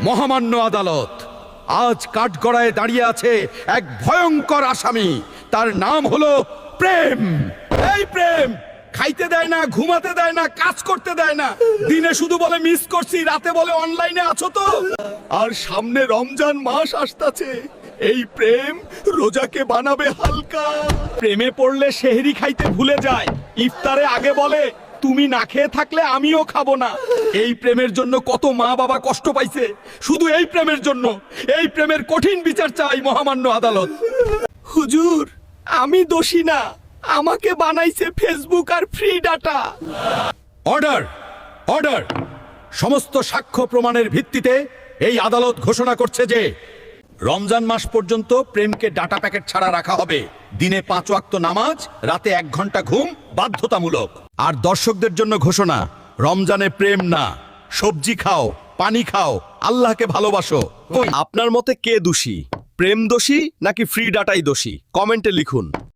মহামান্য আদালত, আজ কাঠগড়ায় দাঁড়িয়ে আছে এক ভয়ঙ্কর আসামি। তার নাম হলো প্রেম। এই প্রেম খাইতে দেয় না, ঘুমাতে দেয় না, কাজ করতে দেয় না। দিনে শুধু বলে মিস করছি, রাতে বলে অনলাইনে আছো তো। আর সামনে রমজান মাস আসতাছে, এই প্রেম রোজাকে বানাবে হালকা। প্রেমে পড়লে সেহরি খাইতে ভুলে যায়, ইফতারে আগে বলে তুমি না খেয়ে থাকলে আমিও খাবো না। এই প্রেমের জন্য কত মা বাবা কষ্ট পাইছে, শুধু এই প্রেমের জন্য। এই প্রেমের কঠিন বিচার চাই মহামান্য আদালত। হুজুর, আমি দোষী না, আমাকে বানাইছে ফেসবুক আর ফ্রি ডাটা। Order, order. সমস্ত সাক্ষ্য প্রমাণের ভিত্তিতে এই আদালত ঘোষণা করছে যে রমজান মাস পর্যন্ত প্রেমকে ডাটা প্যাকেট ছাড়া রাখা হবে। দিনে 5 ওয়াক্ত নামাজ, রাতে 1 ঘন্টা ঘুম বাধ্যতামূলক। আর দর্শকদের জন্য ঘোষণা, রমজানে প্রেম না, সবজি খাও, পানি খাও, আল্লাহকে ভালোবাসো। আপনার মতে কে দোষী, প্রেম দোষী নাকি ফ্রি ডাটাই দোষী? কমেন্টে লিখুন।